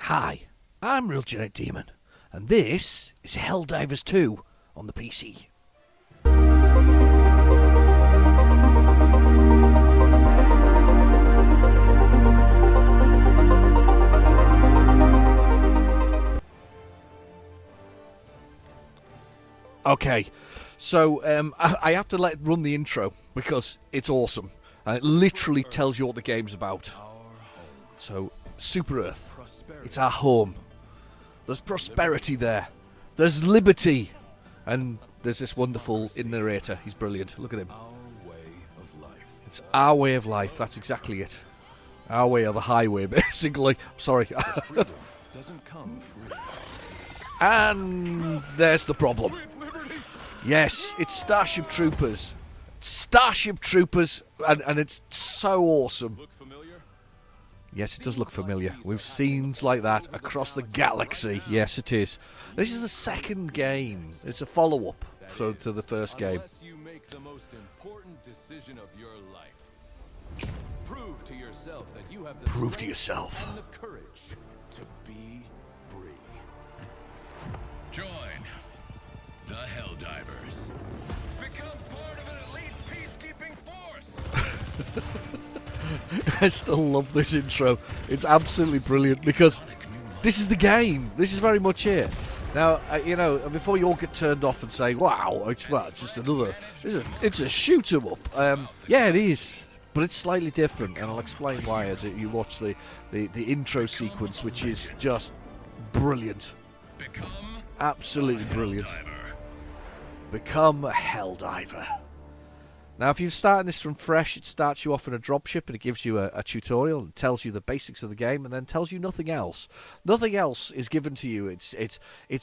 Hi, I'm Real Genetic Demon, and this is Helldivers 2 on the PC. Okay, so I have to run the intro because it's awesome, and it literally tells you what the game's about. So, Super Earth, it's our home. There's prosperity there. There's liberty. And there's this wonderful narrator. He's brilliant. Look at him. It's our way of life. That's exactly it. Our way or the highway, basically. Sorry. And there's the problem. Yes, it's Starship Troopers. Starship Troopers, and it's so awesome. Yes, it does look familiar. We've scenes like that across the galaxy. Yes, it is. This is the second game. It's a follow-up to the first game. Prove to yourself. And the courage to be free. Join the Helldivers. Become part of an elite peacekeeping force. I still love this intro. It's absolutely brilliant because this is the game. This is very much it. Now, before you all get turned off and say, "Wow, it's just another," it's a shoot 'em up. Yeah, it is, but it's slightly different, and I'll explain why as you watch the intro sequence, which is just brilliant, absolutely brilliant. Become a Helldiver. Now, if you're starting this from fresh, it starts you off in a dropship and it gives you a tutorial and tells you the basics of the game and then tells you nothing else. Nothing else is given to you. It's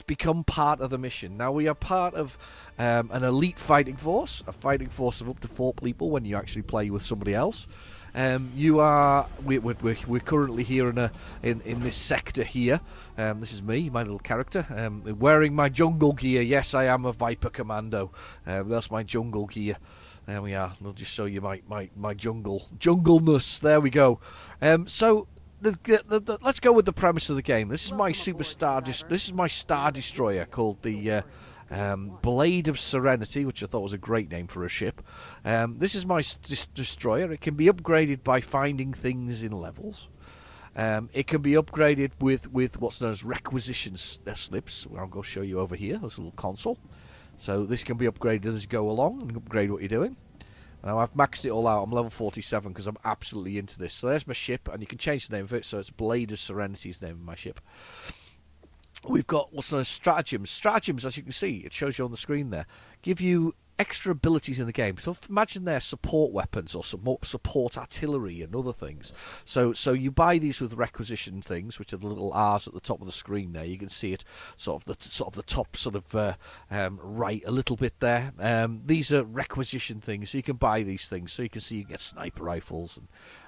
become part of the mission. Now, we are part of an elite fighting force, a fighting force of up to 4 people when you actually play with somebody else. We're currently here in this sector here. This is me, my little character, wearing my jungle gear. Yes, I am a Viper Commando. That's my jungle gear. There we are. I'll just show you my jungleness. There we go. So let's go with the premise of the game. This is my This is my Star Destroyer called the Blade of Serenity, which I thought was a great name for a ship. This is my destroyer. It can be upgraded by finding things in levels. It can be upgraded with what's known as requisition slips. I'll go show you over here. There's a little console. So this can be upgraded as you go along and upgrade what you're doing. Now I've maxed it all out. I'm level 47 because I'm absolutely into this. So there's my ship, and you can change the name of it. So it's Blade of Serenity is the name of my ship. We've got what's known as stratagems. Stratagems, as you can see, it shows you on the screen there, give you extra abilities in the game. So imagine they're support weapons or support artillery and other things. So you buy these with requisition things, which are the little R's at the top of the screen there. You can see it sort of the top sort of right a little bit there. These are requisition things, so you can buy these things. So you can see you get sniper rifles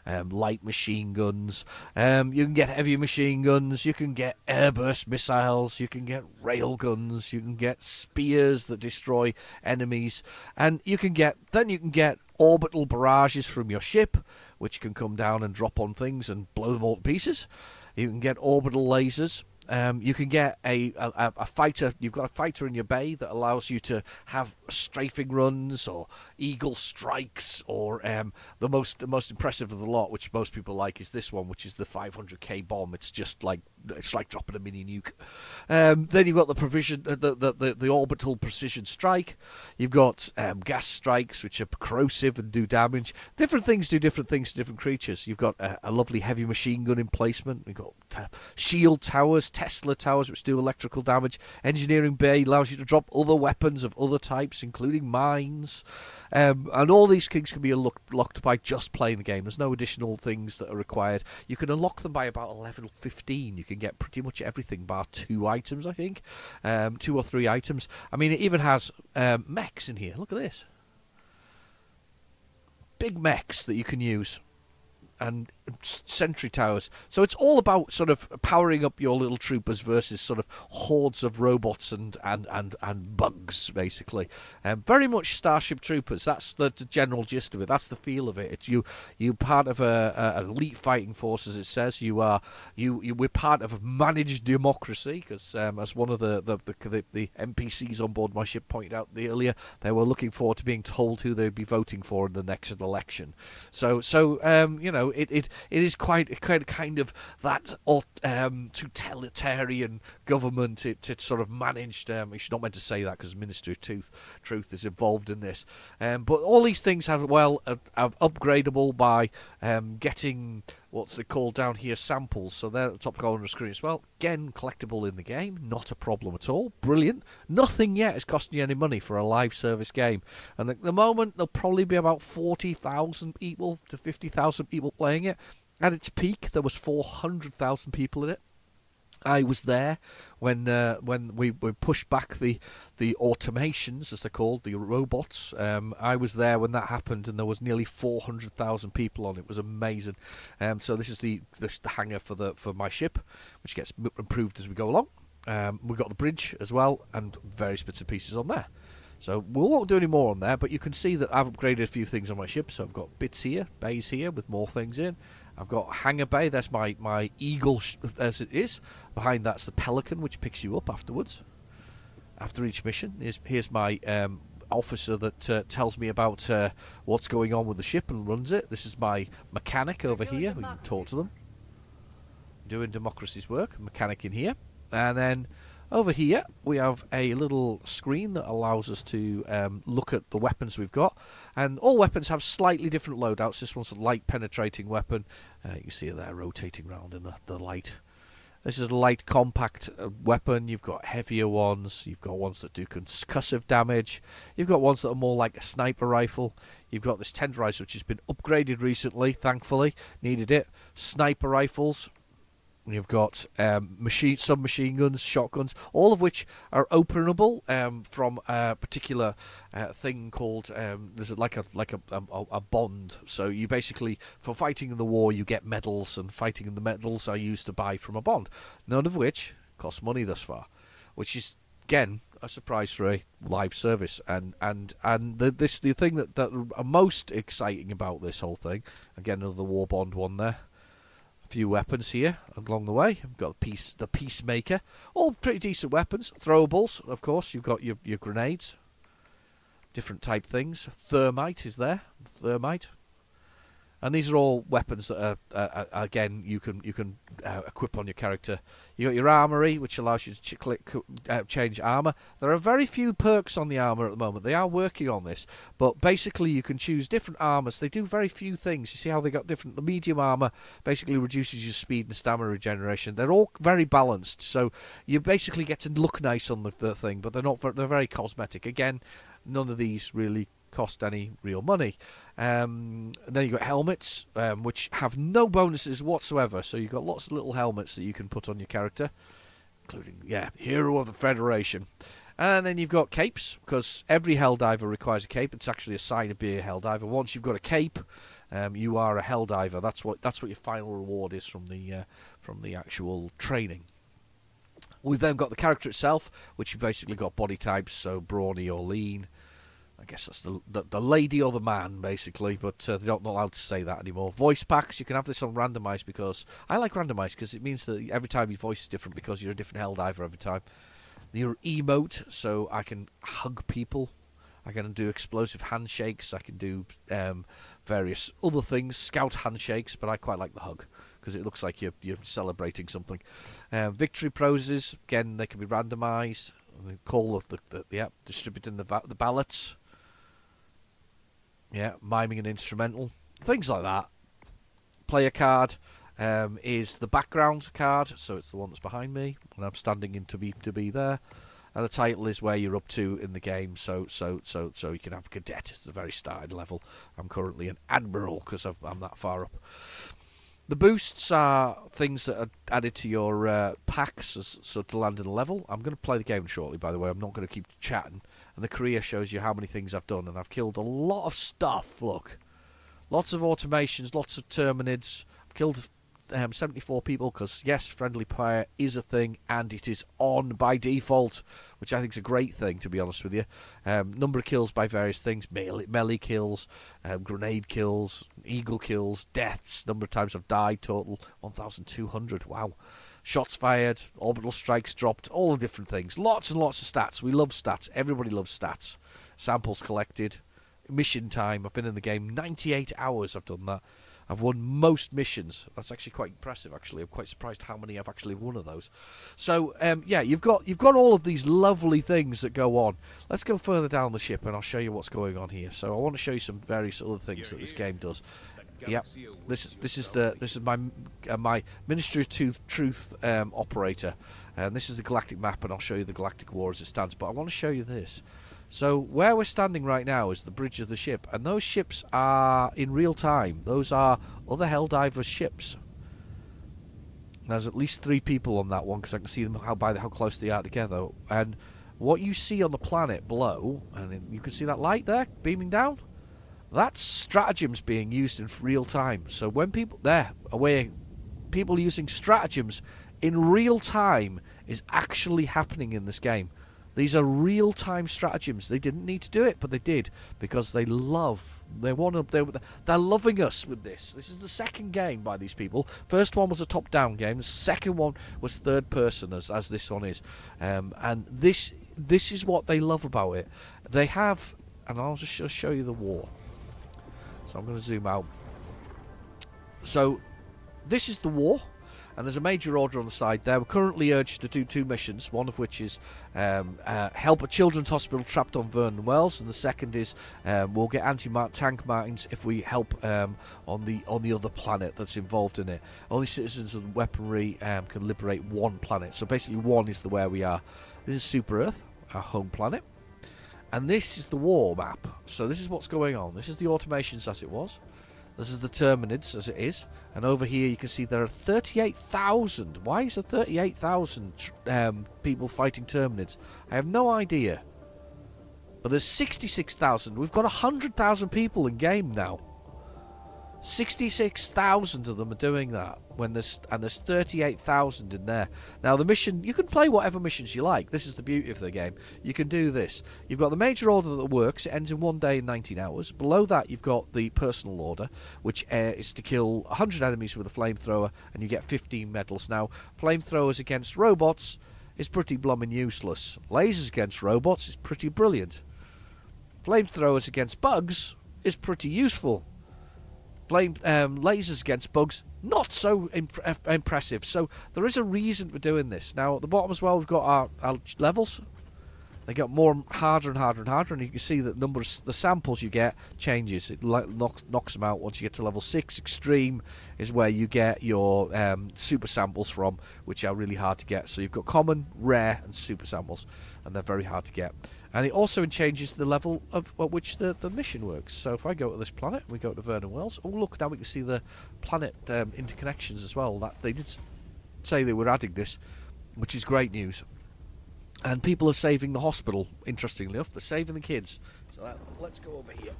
and light machine guns. You can get heavy machine guns. You can get airburst missiles. You can get rail guns. You can get spears that destroy enemies. And you can get orbital barrages from your ship, which can come down and drop on things and blow them all to pieces. You can get orbital lasers. You can get a fighter. You've got a fighter in your bay that allows you to have strafing runs or eagle strikes, or the most impressive of the lot, which most people like, is this one, which is the 500k bomb. It's like dropping a mini nuke. Then you've got the orbital precision strike. You've got gas strikes, which are corrosive and do damage. Different things do different things to different creatures. You've got a lovely heavy machine gun emplacement. We've got shield towers, Tesla towers, which do electrical damage. Engineering bay allows you to drop other weapons of other types, including mines. And all these things can be unlocked by just playing the game. There's no additional things that are required. You can unlock them by about level 15. You can get pretty much everything bar 2 items, I think. 2 or 3 items. I mean, it even has mechs in here. Look at this. Big mechs that you can use. sentry towers. So it's all about sort of powering up your little troopers versus sort of hordes of robots and bugs, basically. Very much Starship Troopers. That's the general gist of it. That's the feel of it. It's you part of an elite fighting force, as it says. We're part of a managed democracy, because as one of the NPCs on board my ship pointed out earlier, they were looking forward to being told who they'd be voting for in the next election. So it is quite kind of that totalitarian government. It's sort of managed. You should not meant to say that because Ministry of Truth is involved in this. But all these things have upgradable by getting what's it called down here, samples. So they're at the top corner of the screen as well. Again, collectible in the game, not a problem at all. Brilliant. Nothing yet is costing you any money for a live service game. And at the moment, there'll probably be about 40,000 people to 50,000 people playing it. At its peak, there was 400,000 people in it. I was there when we pushed back the automations, as they're called, the robots. I was there when that happened, and there was nearly 400,000 people on it. It was amazing. So this is the hangar for my ship, which gets improved as we go along. We've got the bridge as well, and various bits and pieces on there. So we won't do any more on there, but you can see that I've upgraded a few things on my ship. So I've got bits here, bays here with more things in. I've got hangar bay, that's my eagle as it is. Behind that's the pelican, which picks you up afterwards. After each mission, here's my officer that tells me about what's going on with the ship and runs it. This is my mechanic over here. We can talk to them. Doing democracy's work. Mechanic in here. And then over here we have a little screen that allows us to look at the weapons we've got, and all weapons have slightly different loadouts. This one's a light penetrating weapon. You see it there rotating around in the light. This is a light compact weapon. You've got heavier ones, you've got ones that do concussive damage, you've got ones that are more like a sniper rifle, you've got this tenderizer which has been upgraded recently, thankfully, needed it. Sniper rifles. You've got submachine guns, shotguns, all of which are openable from a particular thing called there's like a bond. So you basically, for fighting in the war, you get medals, and fighting in the medals are used to buy from a bond. None of which costs money thus far, which is again a surprise for a live service. And the thing that are most exciting about this whole thing, again another war bond one there. A few weapons here along the way. We've got the Peacemaker. All pretty decent weapons. Throwables, of course. You've got your grenades. Different type things. Thermite is there. Thermite. And these are all weapons that are again, you can equip on your character. You got your armory, which allows you to change armor. There are very few perks on the armor at the moment. They are working on this, but basically you can choose different armors. They do very few things. You see how they got different. The medium armor basically reduces your speed and stamina regeneration. They're all very balanced, so you basically get to look nice on the thing, but they're not. They're very cosmetic. Again, none of these really cost any real money. Then you've got helmets, which have no bonuses whatsoever. So you've got lots of little helmets that you can put on your character, including, Hero of the Federation. And then you've got capes, because every Helldiver requires a cape. It's actually a sign of being a Helldiver. Once you've got a cape, you are a Helldiver. That's what your final reward is from the actual training. We've then got the character itself, which you've basically got body types, so brawny or lean. I guess that's the lady or the man, basically, but they're not allowed to say that anymore. Voice packs, you can have this on randomised, because I like randomised because it means that every time your voice is different, because you're a different Helldiver every time. Your emote, so I can hug people, I can do explosive handshakes, I can do various other things, scout handshakes, but I quite like the hug because it looks like you're celebrating something. Victory poses, again, they can be randomised. Call distributing the ballots. Miming an instrumental, things like that. Player card is the background card, so it's the one that's behind me, and I'm standing in to be there. And the title is where you're up to in the game. So you can have cadet. It's a very starting level. I'm currently an admiral because I'm that far up. The boosts are things that are added to your packs so to land in a level. I'm going to play the game shortly, by the way. I'm not going to keep chatting. And the career shows you how many things I've done. And I've killed a lot of stuff, look. Lots of automations, lots of Terminids. I've killed 74 people because, yes, friendly fire is a thing and it is on by default, which I think is a great thing, to be honest with you. Number of kills by various things: melee kills, grenade kills, eagle kills, deaths, number of times I've died, total 1,200. Wow. Shots fired, orbital strikes dropped, all the different things. Lots and lots of stats. We love stats. Everybody loves stats. Samples collected. Mission time. I've been in the game 98 hours. I've done that. I've won most missions. That's actually quite impressive, actually. I'm quite surprised how many I've actually won of those. So, yeah, you've got all of these lovely things that go on. Let's go further down the ship and I'll show you what's going on here. So I want to show you some various other things that this game does. Yep, this is my Ministry of Truth operator, and this is the galactic map, and I'll show you the galactic war as it stands. But I want to show you this. So where we're standing right now is the bridge of the ship, and those ships are in real time. Those are other Helldivers ships. There's at least 3 people on that one because I can see them how close they are together. And what you see on the planet below, and you can see that light there beaming down. That's stratagems being used in real time. So when people using stratagems in real time is actually happening in this game. These are real time stratagems. They didn't need to do it, but they did because they're loving us with this. This is the second game by these people. First one was a top down game. The second one was third person, as this one is. And this is what they love about it. They have, and I'll just show you the war. So I'm going to zoom out. So this is the war, and there's a major order on the side there. We're currently urged to do 2 missions, one of which is help a children's hospital trapped on Vernon Wells, and the second is we'll get anti-tank mines if we help on the other planet that's involved in it. Only citizens of weaponry can liberate one planet. So basically 1 is where we are. This is Super Earth, our home planet. And this is the war map. So this is what's going on. This is the automations as it was. This is the Terminids as it is. And over here you can see there are 38,000. Why is there 38,000 people fighting Terminids? I have no idea. But there's 66,000. We've got 100,000 people in game now. 66,000 of them are doing that there's 38,000 in there. Now the mission, you can play whatever missions you like. This is the beauty of the game. You can do this. You've got the major order that works. It ends in 1 day and 19 hours. Below that you've got the personal order, which is to kill 100 enemies with a flamethrower, and you get 15 medals. Now flamethrowers against robots is pretty blooming useless. Lasers against robots is pretty brilliant. Flamethrowers against bugs is pretty useful. Lasers against bugs, not so impressive. So there is a reason for doing this. Now at the bottom as well, we've got our levels. They get harder and harder and harder, and you can see that the samples you get changes. It knocks them out once you get to level 6. Extreme is where you get your super samples from, which are really hard to get. So you've got common, rare, and super samples, and they're very hard to get. And it also changes the level at which the mission works. So if I go to this planet, we go to Vernon Wells. Oh look, now we can see the planet interconnections as well. That they did say they were adding this, which is great news. And people are saving the hospital, interestingly enough. They're saving the kids. So let's go over here.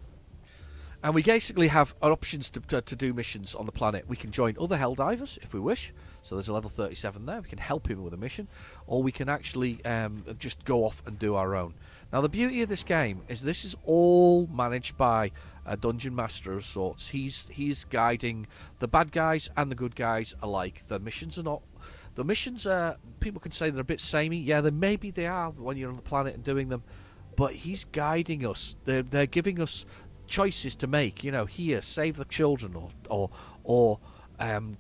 And we basically have options to do missions on the planet. We can join other Helldivers if we wish. So there's a level 37 there. We can help him with a mission. Or we can actually just go off and do our own. Now the beauty of this game is this is all managed by a dungeon master of sorts. He's guiding the bad guys and the good guys alike. The missions are not... The missions are... People could say they're a bit samey. Yeah, maybe they are when you're on the planet and doing them. But he's guiding us. They're giving us choices to make. You know, here, save the children, or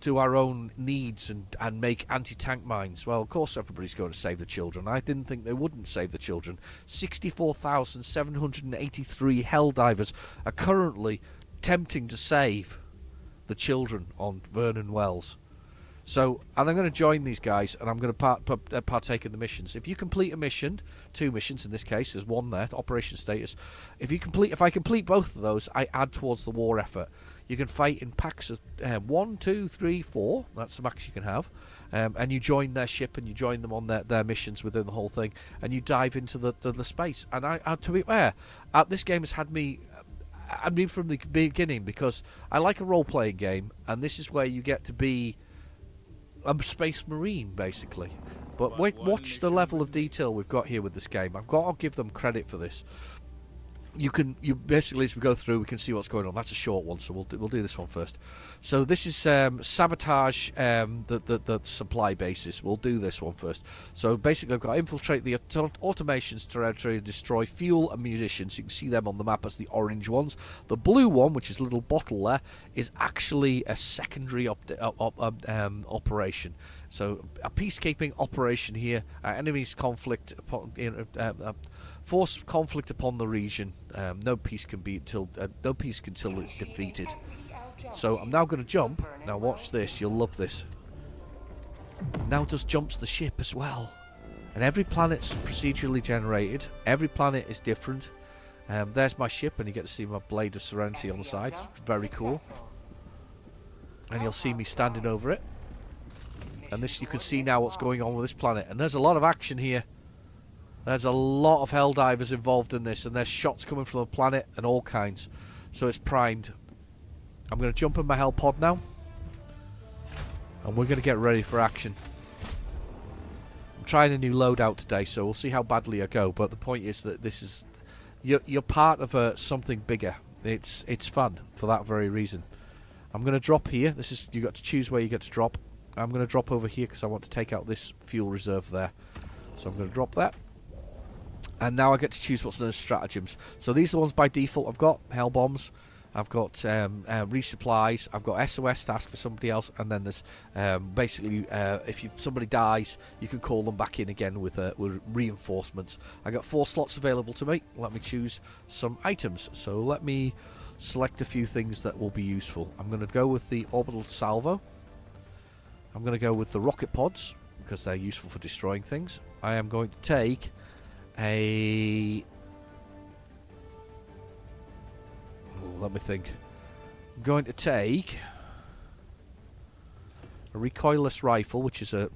do our own needs and make anti-tank mines. Well, of course everybody's going to save the children. I didn't think they wouldn't save the children. 64,783 Helldivers are currently attempting to save the children on Vernon Wells. So, and I'm going to join these guys, and I'm going to partake in the missions. If you complete a mission, 2 missions in this case, there's 1 there, operation status. If I complete both of those, I add towards the war effort. You can fight in packs of 1, 2, 3, 4. That's the max you can have. And you join their ship, and you join them on their missions within the whole thing, and you dive into the space. And I to be fair, this game has had me I mean from the beginning, because I like a role-playing game, and this is where you get to be a space marine, basically. But wait, watch the level of detail we've got here with this game. I've got to give them credit for this. You basically, as we go through, we can see what's going on. That's a short one, so we'll do this one first. So this is sabotage the supply bases. We'll do this one first. So basically, I've got to infiltrate the automation's territory and destroy fuel and munitions. You can see them on the map as the orange ones. The blue one, which is a little bottle there, is actually a secondary operation. So a peacekeeping operation here. Enemies conflict upon force conflict upon the region. No peace can be until it's defeated. So I'm now going to jump. Now watch this. You'll love this. Now just jumps the ship as well. And every planet's procedurally generated. Every planet is different. There's my ship, and you get to see my blade of serenity on the side. It's very cool. And you'll see me standing over it. And this, you can see now what's going on with this planet. And there's a lot of action here. There's a lot of Helldivers involved in this, and there's shots coming from the planet and all kinds. So it's primed. I'm going to jump in my Hell pod now, and we're going to get ready for action. I'm trying a new loadout today, so we'll see how badly I go. But the point is that this is you're part of something bigger. It's fun for that very reason. I'm going to drop here. This is, you got to choose where you get to drop. I'm going to drop over here because I want to take out this fuel reserve there. So I'm going to drop that. And now I get to choose what's known as stratagems. So these are the ones by default. I've got hell bombs, I've got resupplies, I've got SOS to ask for somebody else, and then there's basically if somebody dies, you can call them back in again with reinforcements. I got 4 slots available to me. Let me choose some items. So let me select a few things that will be useful. I'm going to go with the orbital salvo. I'm going to go with the rocket pods because they're useful for destroying things. I am going to take let me think. I'm going to take a recoilless rifle, which is a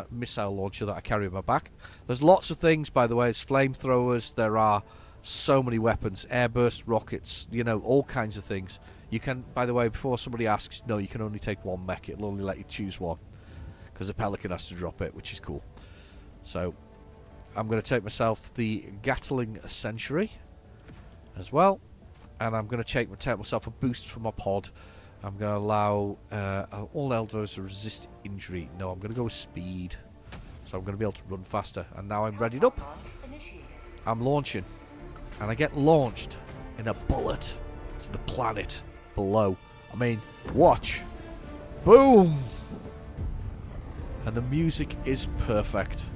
missile launcher that I carry on my back. There's lots of things, by the way. There's flamethrowers. There are so many weapons, airburst rockets, you know, all kinds of things. You can, by the way, before somebody asks, no, you can only take one mech. It'll only let you choose one because the Pelican has to drop it, which is cool. So I'm going to take myself the Gatling Century as well, and I'm going to take myself a boost for my pod. I'm going to allow all Helldivers to resist injury. No, I'm going to go with speed, so I'm going to be able to run faster. And now I'm readied up. I'm launching, and I get launched in a bullet to the planet below. I mean, watch. Boom! And the music is perfect.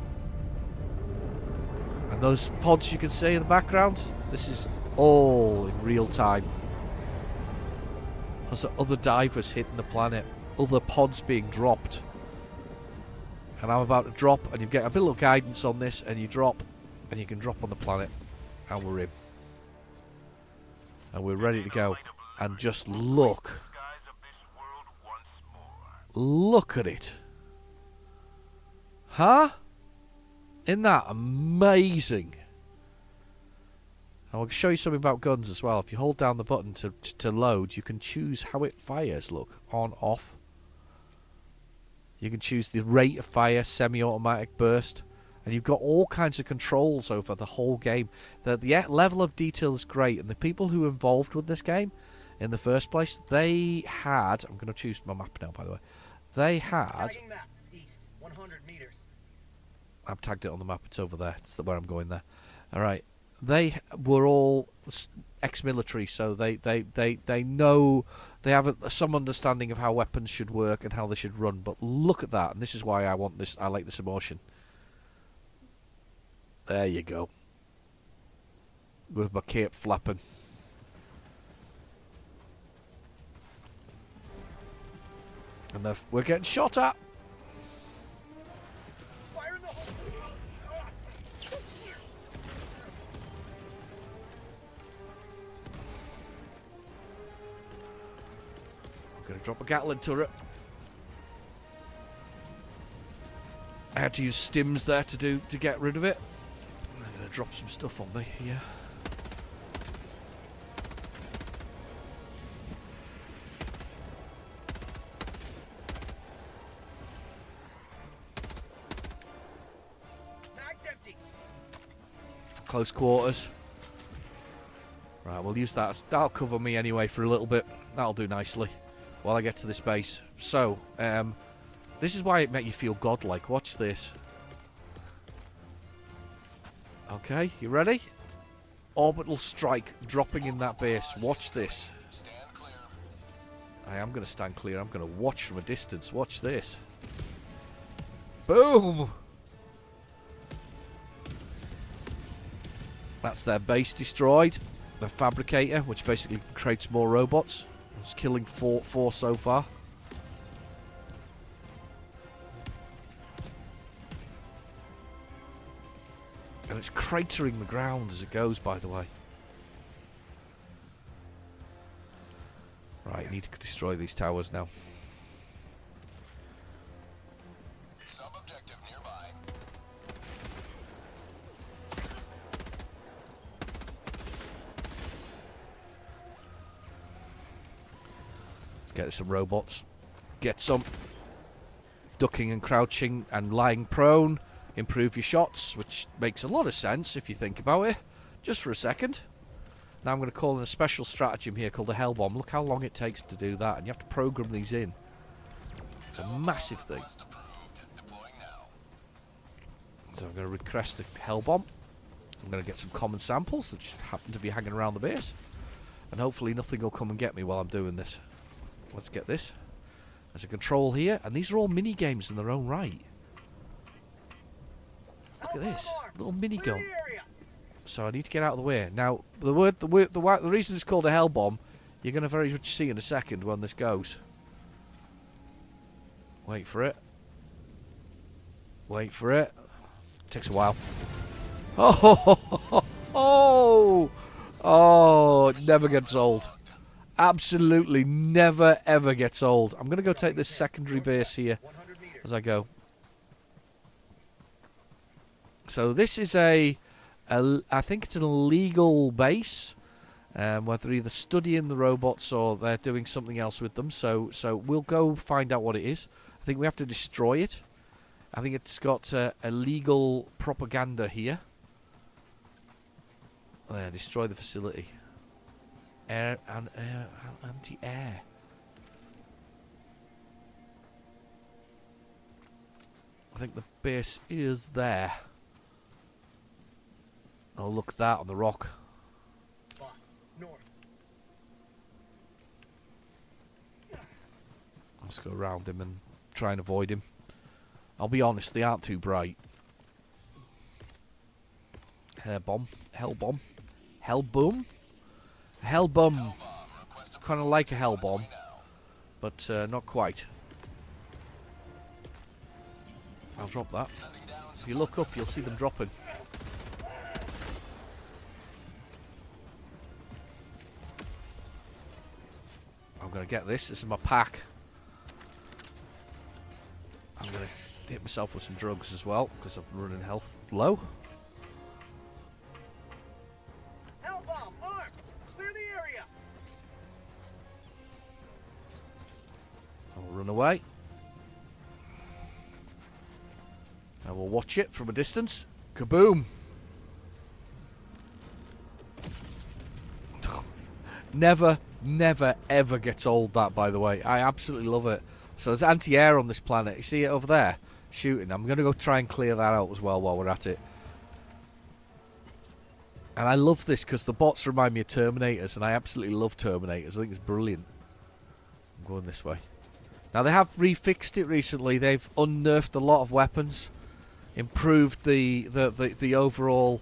And those pods you can see in the background, this is all in real time. There's other divers hitting the planet, other pods being dropped. And I'm about to drop, and you get a bit of guidance on this, and you drop, and you can drop on the planet, and we're in. And we're ready to go. And just look. Look at it. Huh? Isn't that amazing? I'll show you something about guns as well. If you hold down the button to load, you can choose how it fires. Look, on, off. You can choose the rate of fire, semi-automatic, burst. And you've got all kinds of controls over the whole game. The level of detail is great. And the people who were involved with this game in the first place, they had... I'm going to choose my map now, by the way. They had... Map, east, 100 meters. I've tagged it on the map. It's over there. It's where I'm going there. All right. They were all ex-military, so they know, they have some understanding of how weapons should work and how they should run. But look at that, and this is why I want this. I like this emotion. There you go. With my cape flapping. And we're getting shot at. Gonna drop a Gatling turret. I had to use stims there to get rid of it. I'm gonna drop some stuff on me here. close quarters. Right, we'll use that. That'll cover me anyway for a little bit. That'll do nicely while I get to this base. So, this is why it makes you feel godlike. Watch this. Okay, you ready? Orbital strike dropping in that base. Watch this. I am going to stand clear. I'm going to watch from a distance. Watch this. Boom! That's their base destroyed. The fabricator, which basically creates more robots. It's killing four so far. And it's cratering the ground as it goes, by the way. Right, need to destroy these towers now. Sub-objective nearby. Let's get some robots. Get some ducking and crouching and lying prone. Improve your shots, which makes a lot of sense if you think about it. Just for a second. Now I'm going to call in a special stratagem here called a Hell Bomb. Look how long it takes to do that, and you have to program these in. It's a massive thing. So I'm going to request a Hell Bomb. I'm going to get some common samples that just happen to be hanging around the base. And hopefully nothing will come and get me while I'm doing this. Let's get this. There's a control here, and these are all mini games in their own right. Look at this, little minigun. So I need to get out of the way. Now, the reason it's called a Hell Bomb, you're going to very much see in a second when this goes. Wait for it. Wait for it. Takes a while. Oh, it never gets old. Absolutely never ever gets old. I'm going to go take this secondary base here as I go. So this is I think it's an illegal base, where they're either studying the robots or they're doing something else with them. So we'll go find out what it is. I think we have to destroy it. I think it's got illegal propaganda here. There, destroy the facility. Air and anti-air. I think the base is there. Oh, look at that on the rock. Boss, north. Let's go around him and try and avoid him. I'll be honest, they aren't too bright. Hell bomb. Hell bomb. Hell boom. Hell bomb. Kind of like a hell bomb, but not quite. I'll drop that. If you look up, you'll see them dropping. I'm going to get this. This is my pack. I'm going to hit myself with some drugs as well, because I'm running health low. Hell bomb, armed. Clear the area. I'll run away. I will watch it from a distance. Kaboom! Never ever gets old, that, by the way. I absolutely love it. So there's anti-air on this planet. You see it over there? Shooting. I'm going to go try and clear that out as well while we're at it. And I love this because the bots remind me of Terminators, and I absolutely love Terminators. I think it's brilliant. I'm going this way. Now, they have refixed it recently. They've unnerfed a lot of weapons. Improved the overall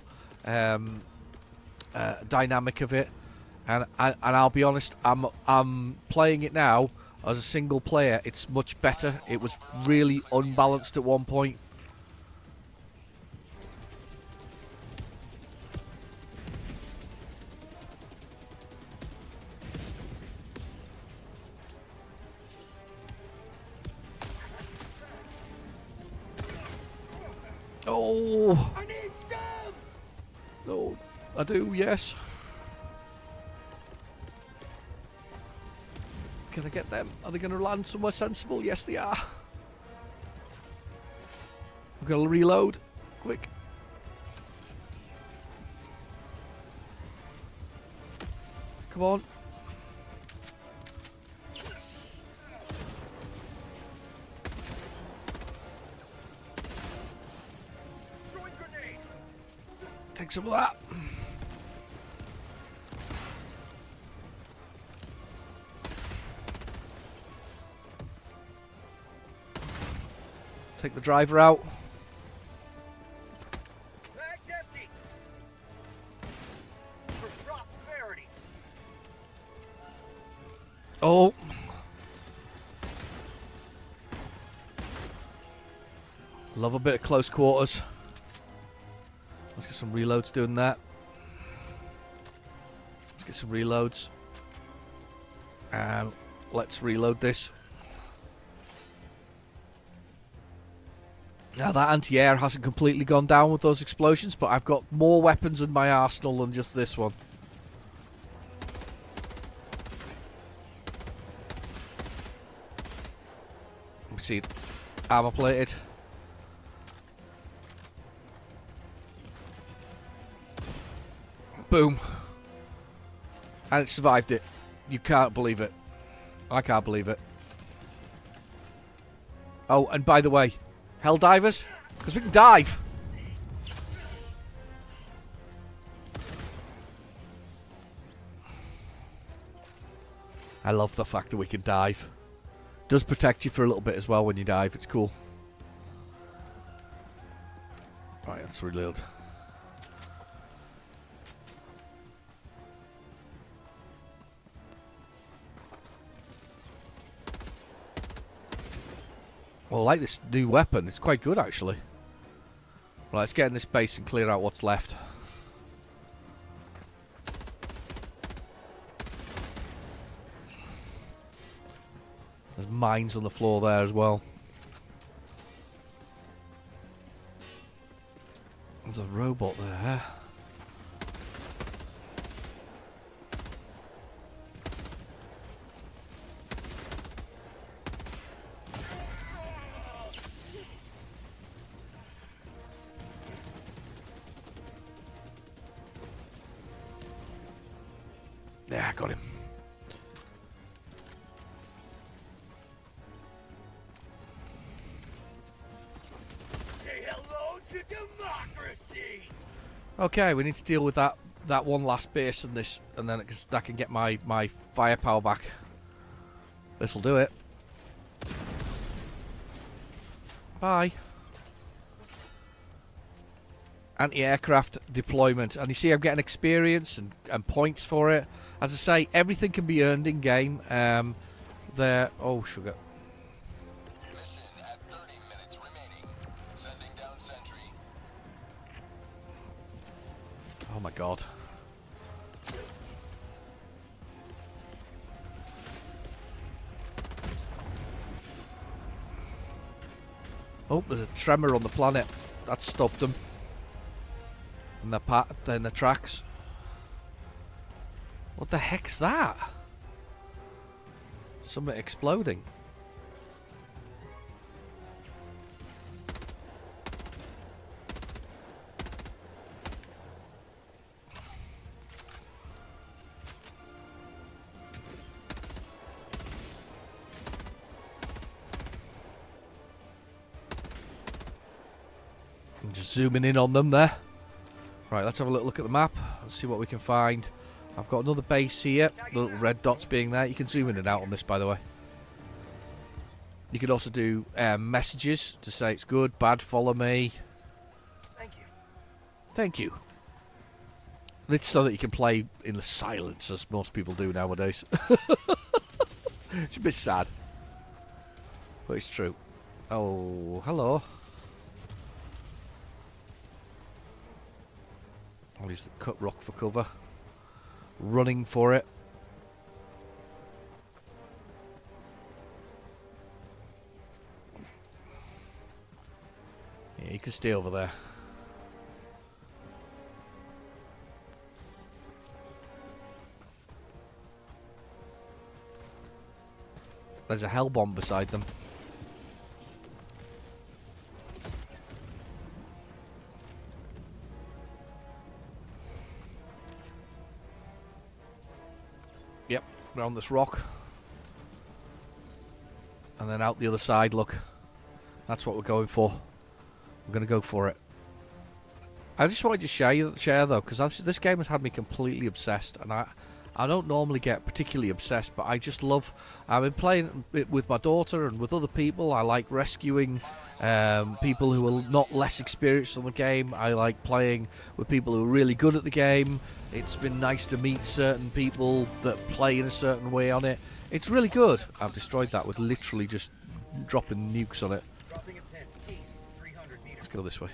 dynamic of it. And I'll be honest, I'm playing it now as a single player. It's much better. It was really unbalanced at one point. Oh! I need stabs! Oh, I do, yes. Can I get them? Are they going to land somewhere sensible? Yes, they are. I'm going to reload. Quick. Come on. Throwing grenade. Take some of that. Take the driver out. Mag's empty. For prosperity. Oh. Love a bit of close quarters. Let's get some reloads doing that. Let's get some reloads. And let's reload this. Now that anti-air hasn't completely gone down with those explosions, but I've got more weapons in my arsenal than just this one. Let me see. Armor plated. Boom. And it survived it. You can't believe it. I can't believe it. Oh, and by the way, Helldivers, because we can dive. I love the fact that we can dive. Does protect you for a little bit as well when you dive. It's cool. Right, let's reload. Well, I like this new weapon. It's quite good, actually. Right, let's get in this base and clear out what's left. There's mines on the floor there as well. There's a robot there. Yeah, I got him. Say hello to democracy. Okay, we need to deal with that one last base and this, and then I can get my firepower back. This'll do it. Bye. Anti-aircraft deployment, and you see I'm getting experience and points for it. As I say, everything can be earned in game. There. Oh, sugar. Mission at 30 minutes remaining. Sending down sentry. Oh my god. Oh, there's a tremor on the planet. That stopped them. And in the tracks. What the heck's that? Something exploding. I'm just zooming in on them there. Right, let's have a little look at the map. Let's see what we can find. I've got another base here. The little red dots being there. You can zoom in and out on this, by the way. You could also do messages to say it's good, bad, follow me. Thank you. Thank you. It's so that you can play in the silence, as most people do nowadays. It's a bit sad. But it's true. Oh, hello. I'll use the cut rock for cover. Running for it. Yeah, you can stay over there. There's a hell bomb beside them. Around this rock. And then out the other side, look. That's what we're going for. I'm going to go for it. I just wanted to share though, because this game has had me completely obsessed, and I don't normally get particularly obsessed, but I just love. I've been playing it with my daughter and with other people. I like rescuing people who are not less experienced on the game. I like playing with people who are really good at the game. It's been nice to meet certain people that play in a certain way on it. It's really good. I've destroyed that with literally just dropping nukes on it. Dropping at 10, east, 300 meters. Let's go this way.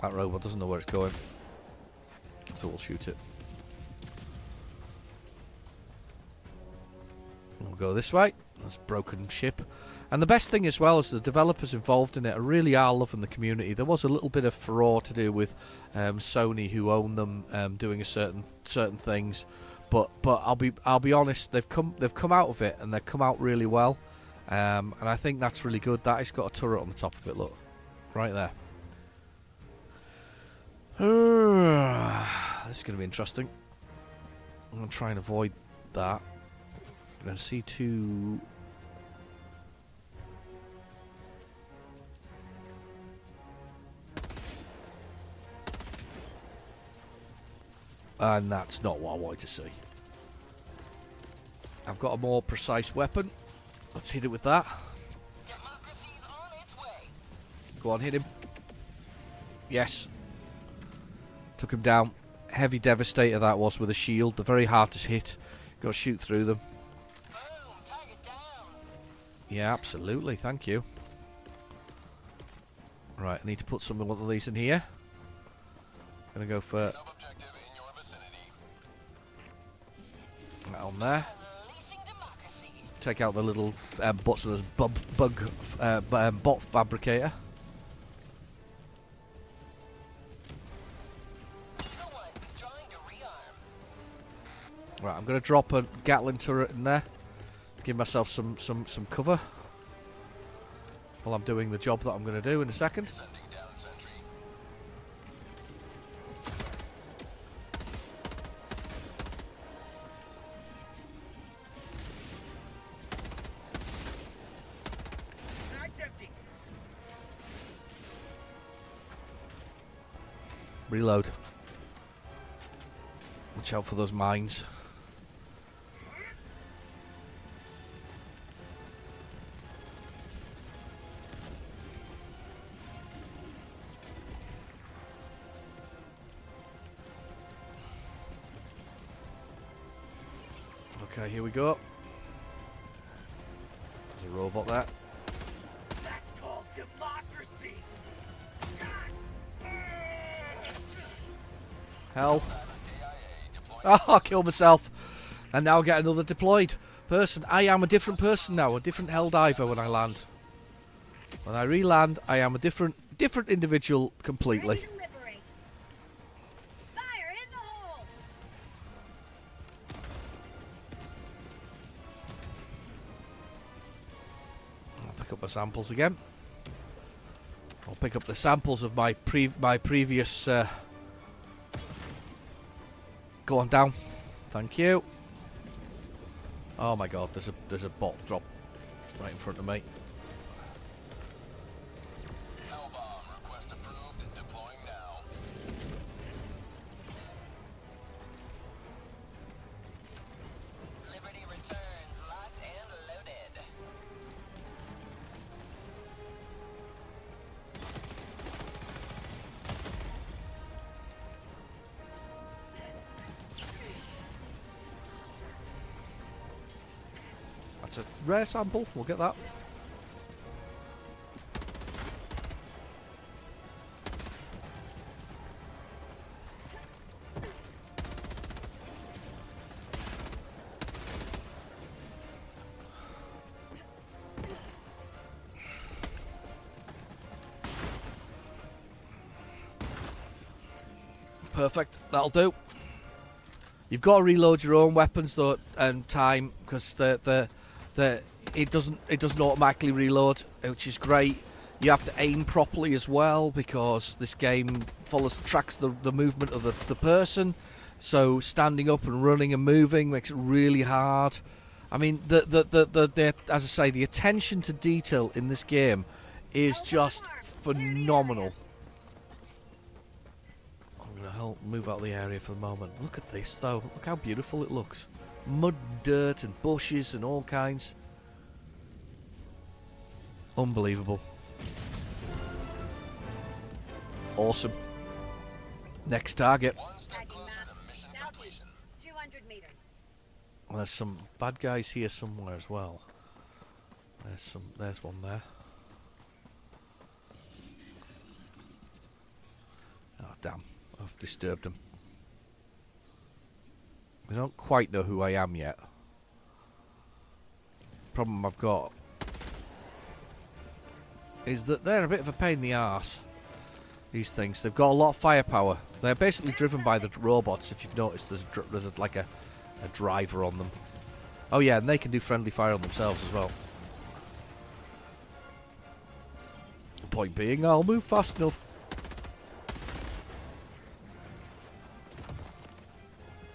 That robot doesn't know where it's going, so we'll shoot it. We'll go this way. There's a broken ship. And the best thing as well is the developers involved in it really are loving the community. There was a little bit of furore to do with Sony, who own them, doing certain things, but I'll be honest, they've come out of it, and they've come out really well, and I think that's really good. That has got a turret on the top of it. Look, right there. This is going to be interesting. I'm going to try and avoid that. I'm going to see two. And that's not what I wanted to see. I've got a more precise weapon. Let's hit it with that. Democracy's on its way. Go on, hit him. Yes. Took him down. Heavy devastator that was with a shield. They're very hard to hit. Got to shoot through them. Boom, target down. Yeah, absolutely. Thank you. Right, I need to put some of these in here. Gonna go for Sub-objective in your vicinity. that on there. Unleashing democracy. Take out the little bots of this bot fabricator. The one trying to rearm. Right, I'm gonna drop a Gatling turret in there. Give myself some cover while I'm doing the job that I'm gonna do in a second. Sending down sentry. Mag's empty. Reload. Watch out for those mines. Okay, here we go. There's a robot there. That's called democracy. Health. Oh, I killed myself. And now I get another deployed person. I am a different person now, a different Helldiver when I land. When I re-land, I am a different individual completely. Ready to liberate. Fire in the hole. I'll pick up my samples again. I'll pick up the samples of my previous. Go on down. Thank you. Oh my God! There's a bot drop right in front of me. Hellbomb request approved. Deploying now. Liberty returns locked and loaded. That's a rare sample. We'll get that. Perfect. That'll do. You've got to reload your own weapons though, and time, because it doesn't automatically reload, which is great. You have to aim properly as well, because this game tracks the movement of the person. So standing up and running and moving makes it really hard. I mean, as I say, the attention to detail in this game is just phenomenal. I'm going to help move out of the area for the moment. Look at this, though. Look how beautiful it looks. Mud, dirt, and bushes and all kinds. Unbelievable. Awesome. Next target. Tagging map. Southeast. 200 meters. Well, there's some bad guys here somewhere as well. There's one there. Oh damn, I've disturbed them. They don't quite know who I am yet. Problem I've got is that they're a bit of a pain in the arse. These things, they've got a lot of firepower. They're basically driven by the robots. If you've noticed, there's like a driver on them. Oh yeah, and they can do friendly fire on themselves as well. The point being, I'll move fast enough.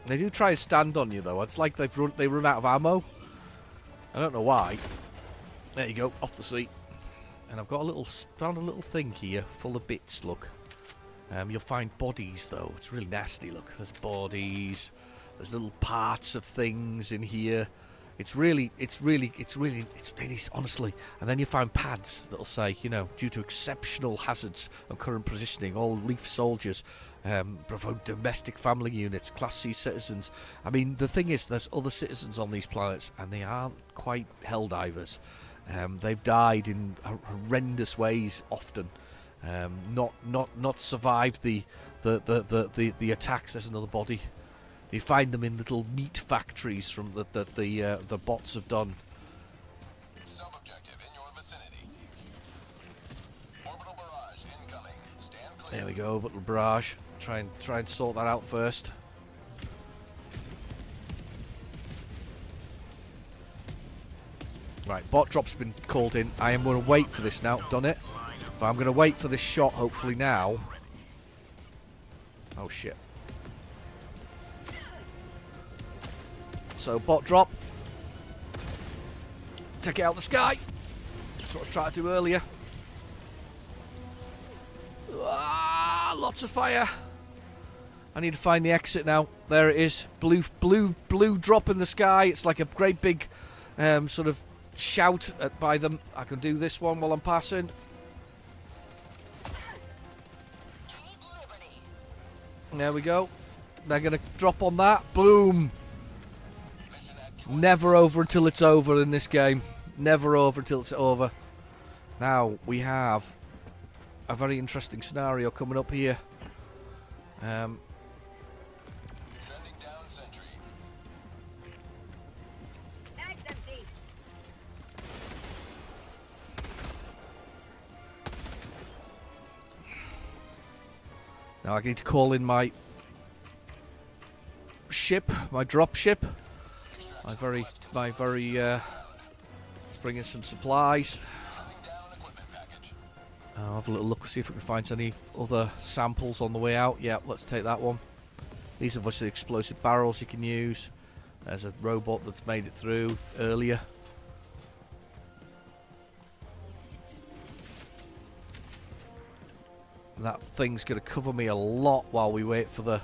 They do try and stand on you though. It's like they run out of ammo. I don't know why. There you go, off the seat. And I've got found a little thing here full of bits. Look, you'll find bodies though. It's really nasty. Look, there's bodies. There's little parts of things in here. It's really honestly. And then you find pads that'll say, you know, due to exceptional hazards and current positioning, all Leaf soldiers, provoke domestic family units, Class C citizens. I mean, the thing is, there's other citizens on these planets, and they aren't quite Helldivers. They've died in horrendous ways often. Not survived the attacks. There's another body. You find them in little meat factories from the bots have done. Sub-objective in your vicinity. Orbital barrage incoming. Stand clear. There we go, little barrage. Try and sort that out first. Right, bot drop's been called in. I am going to wait for this now. Done it. But I'm going to wait for this shot, hopefully now. Oh, shit. So, bot drop. Take it out of the sky. That's what I was trying to do earlier. Ah, lots of fire. I need to find the exit now. There it is. Blue drop in the sky. It's like a great big sort of shout by them. I can do this one while I'm passing. There we go. They're going to drop on that. Boom. Never over until it's over in this game. Never over until it's over. Now, we have a very interesting scenario coming up here. Sending down sentry. Bag's empty. Now I need to call in my ship, my drop ship. My very let's bring in some supplies. I'll have a little look, see if we can find any other samples on the way out. Yeah, let's take that one. These are obviously explosive barrels you can use. There's a robot that's made it through earlier. That thing's going to cover me a lot while we wait for the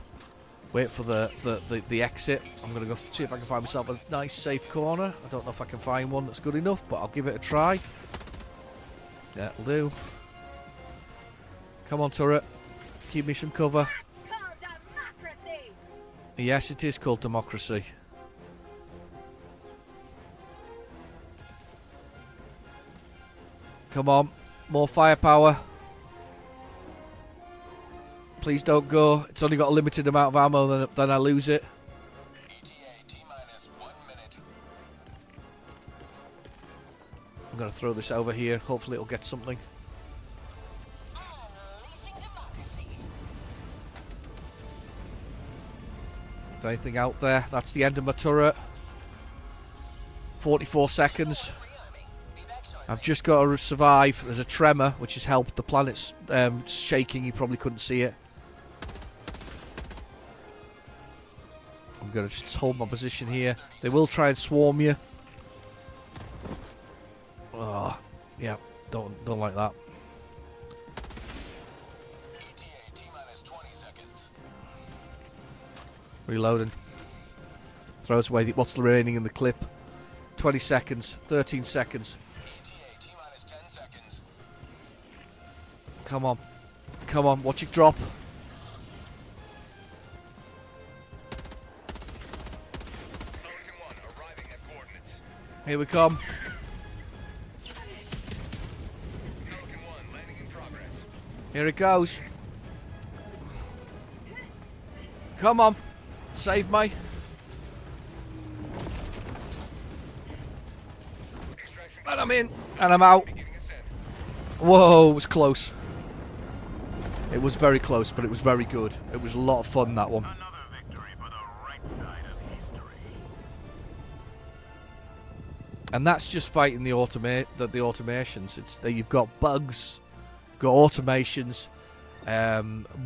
exit. I'm going to go see if I can find myself a nice safe corner. I don't know if I can find one that's good enough, but I'll give it a try. That'll do. Come on, turret. Keep me some cover. Called democracy. Yes, it is called democracy. Come on. More firepower. Please don't go. It's only got a limited amount of ammo, then I lose it. ETA T-minus 1 minute. I'm going to throw this over here. Hopefully it'll get something. Unleashing democracy. Is there anything out there? That's the end of my turret. 44 seconds. Rearming. Be back shortly. I've just got to survive. There's a tremor, which has helped. The planet's shaking. You probably couldn't see it. I'm going to just hold my position here. They will try and swarm you. Oh, yeah. Don't like that. ETA T-minus 20 seconds. Reloading. Throws away what's remaining in the clip. 20 seconds. 13 seconds. ETA T-minus 10 seconds. Come on. Come on. Watch it drop. Pelican 1 arriving at coordinates. Here we come. Pelican 1 landing in progress. Here it goes. Come on. Save me. Extraction And I'm in. And I'm out. beginning ascent. Whoa, it was close. It was very close, but it was very good. It was a lot of fun, that one. Another victory for the right side of history. And that's just fighting the automations. It's that you've got bugs, you've got automations.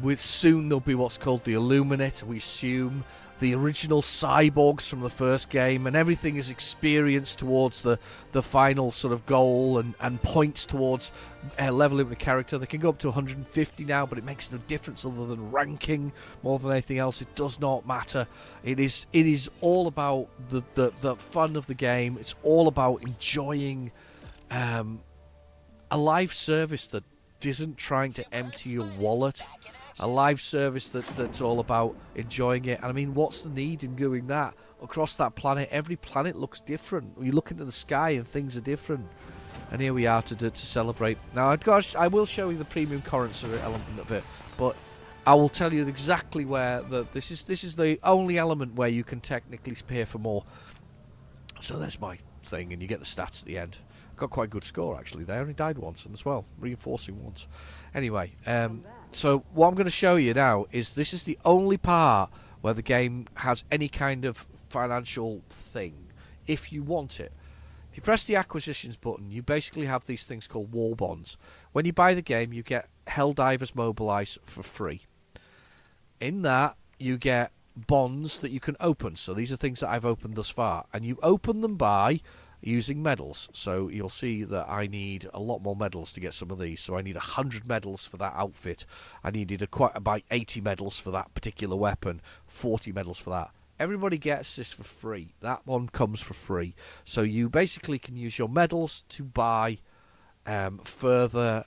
With soon there'll be what's called the Illuminate. We assume the original cyborgs from the first game, and everything is experienced towards the final sort of goal and points towards leveling the character. They can go up to 150 now, but it makes no difference other than ranking more than anything else. It does not matter. It is all about the fun of the game. It's all about enjoying a live service that isn't trying to empty your wallet. A live service that's all about enjoying it. And I mean, what's the need in doing that across that planet? Every planet looks different. You look into the sky and things are different. And here we are to celebrate. Now, I will show you the premium currency element of it, but I will tell you exactly where this is the only element where you can technically pay for more. So there's my thing, and you get the stats at the end. Got quite a good score actually. They only died once and as well, reinforcing once. Anyway, so what I'm going to show you now is this is the only part where the game has any kind of financial thing if you want it. If you press the acquisitions button, you basically have these things called war bonds. When you buy the game, you get Helldivers Mobilize for free. In that, you get bonds that you can open. So these are things that I've opened thus far, and you open them by using medals. So you'll see that I need a lot more medals to get some of these. So I need 100 medals for that outfit. I needed about 80 medals for that particular weapon, 40 medals for that. Everybody gets this for free. That one comes for free. So you basically can use your medals to buy further,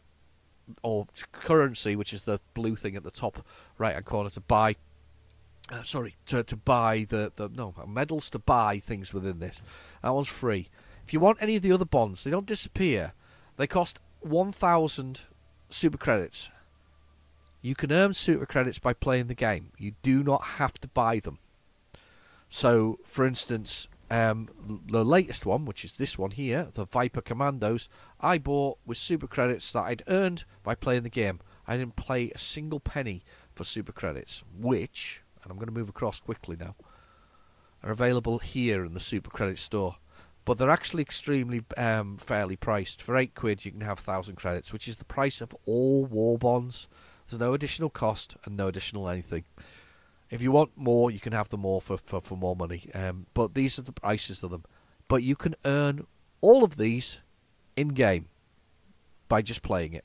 or currency, which is the blue thing at the top right hand corner, to buy to buy medals to buy things within this. That one's free. If you want any of the other bonds, they don't disappear. They cost 1,000 super credits. You can earn super credits by playing the game. You do not have to buy them. So, for instance, the latest one, which is this one here, the Viper Commandos, I bought with super credits that I'd earned by playing the game. I didn't pay a single penny for super credits, which, and I'm going to move across quickly now, are available here in the super credit store. But they're actually extremely fairly priced. For £8 you can have 1,000 credits, which is the price of all war bonds. There's no additional cost and no additional anything. If you want more, you can have them more for more money. But these are the prices of them. But you can earn all of these in-game by just playing it.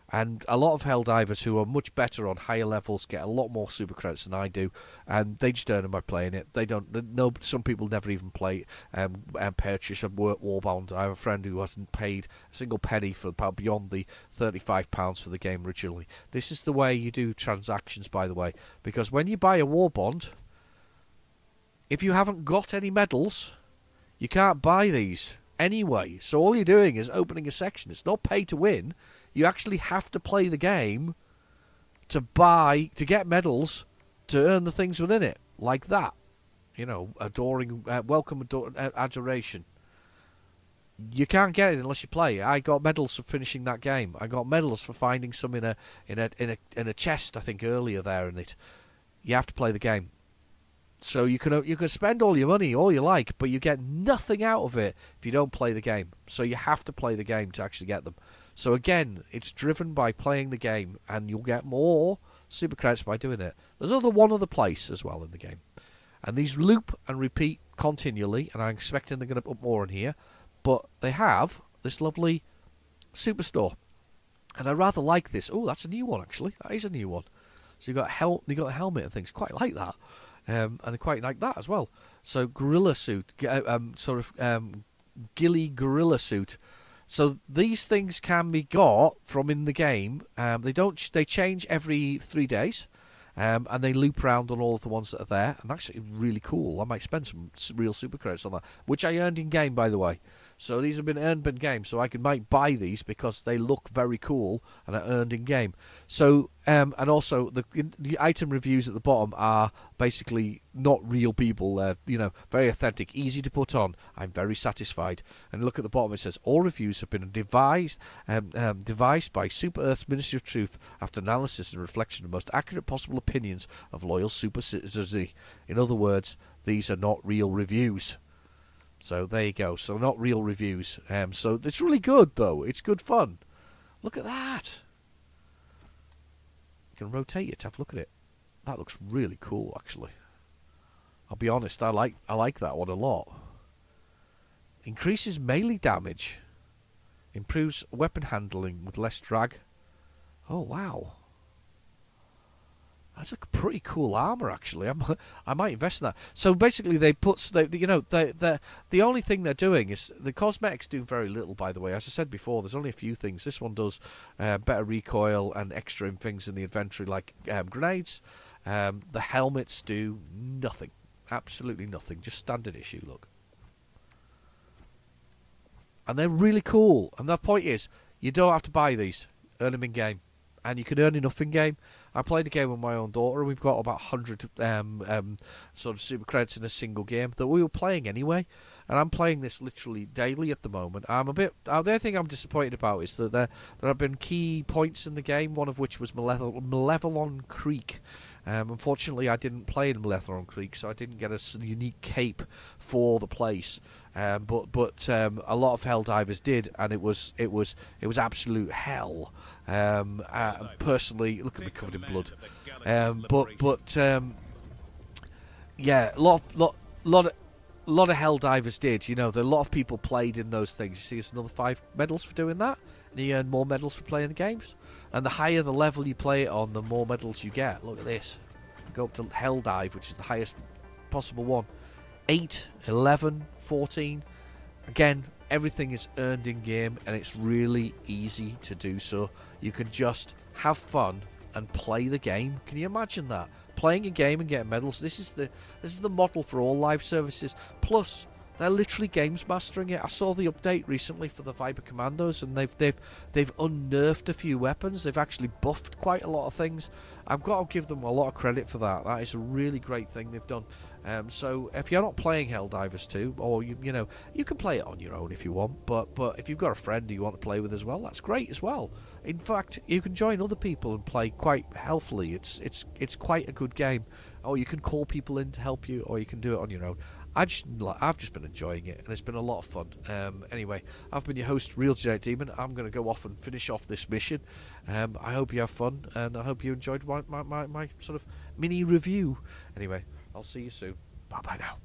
And a lot of Helldivers who are much better on higher levels get a lot more super credits than I do, and they just earn them by playing it. They don't. No, some people never even play and purchase a Warbound. I have a friend who hasn't paid a single penny for beyond the £35 for the game originally. This is the way you do transactions, by the way, because when you buy a Warbond, if you haven't got any medals, you can't buy these anyway. So all you're doing is opening a section. It's not pay to win. You actually have to play the game to get medals to earn the things within it, like that. You know, adoration. You can't get it unless you play. I got medals for finishing that game. I got medals for finding some in a chest, I think, earlier there in it. You have to play the game. So you can spend all your money, all you like, but you get nothing out of it if you don't play the game. So you have to play the game to actually get them. So again, it's driven by playing the game, and you'll get more super credits by doing it. There's one other place as well in the game, and these loop and repeat continually, and I'm expecting they're going to put more in here. But they have this lovely superstore, and I rather like this. Oh, that's a new one actually. That is a new one. So you got a helmet and things. Quite like that. And I quite like that as well. So gorilla suit, ghillie gorilla suit. So these things can be got from in the game. They change every 3 days, and they loop around on all of the ones that are there. And that's actually really cool. I might spend some real super credits on that, which I earned in game, by the way. So these have been earned in game, so I might buy these because they look very cool and are earned in game. So and also the item reviews at the bottom are basically not real people. They're very authentic, easy to put on. I'm very satisfied. And look at the bottom; it says all reviews have been devised by Super Earth's Ministry of Truth after analysis and reflection of the most accurate possible opinions of loyal super citizens. In other words, these are not real reviews. So there you go. So not real reviews. So it's really good though. It's good fun. Look at that. You can rotate it. Have a look at it. That looks really cool, actually. I'll be honest. I like that one a lot. Increases melee damage. Improves weapon handling with less drag. Oh wow. That's a pretty cool armor, actually. I might invest in that. So basically, the only thing they're doing is the cosmetics do very little. By the way, as I said before, there's only a few things. This one does better recoil and extra things in the inventory, like grenades. The helmets do nothing, absolutely nothing. Just standard issue. Look, and they're really cool. And the point is, you don't have to buy these. Earn them in game. And you can earn enough in game. I played a game with my own daughter, and we've got about 100 sort of super credits in a single game that we were playing anyway. And I'm playing this literally daily at the moment. The only thing I'm disappointed about is that there have been key points in the game, one of which was Malevelon Creek. Unfortunately, I didn't play in Malevelon Creek, so I didn't get a unique cape for the place. But a lot of Helldivers did, and it was absolute hell. Personally, look at me covered in blood. Yeah, a lot of Helldivers did. A lot of people played in those things. You see, it's another 5 medals for doing that, and you earn more medals for playing the games. And the higher the level you play it on, the more medals you get. Look at this. Go up to Helldive, which is the highest possible one. 8, 11, 14. Again, everything is earned in game, and it's really easy to do so. You can just have fun and play the game. Can you imagine that? Playing a game and getting medals. This is the model for all live services. Plus, they're literally games mastering it. I saw the update recently for the Viper Commandos, and they've unnerfed a few weapons. They've actually buffed quite a lot of things. I've got to give them a lot of credit for that. That is a really great thing they've done. So if you're not playing Helldivers 2, or you can play it on your own if you want, but if you've got a friend who you want to play with as well, that's great as well. In fact, you can join other people and play quite healthily. It's quite a good game. Or you can call people in to help you, or you can do it on your own. I've just been enjoying it, and it's been a lot of fun. Anyway, I've been your host, Real Generic Demon. I'm going to go off and finish off this mission. I hope you have fun, and I hope you enjoyed my sort of mini review. Anyway, I'll see you soon. Bye-bye now.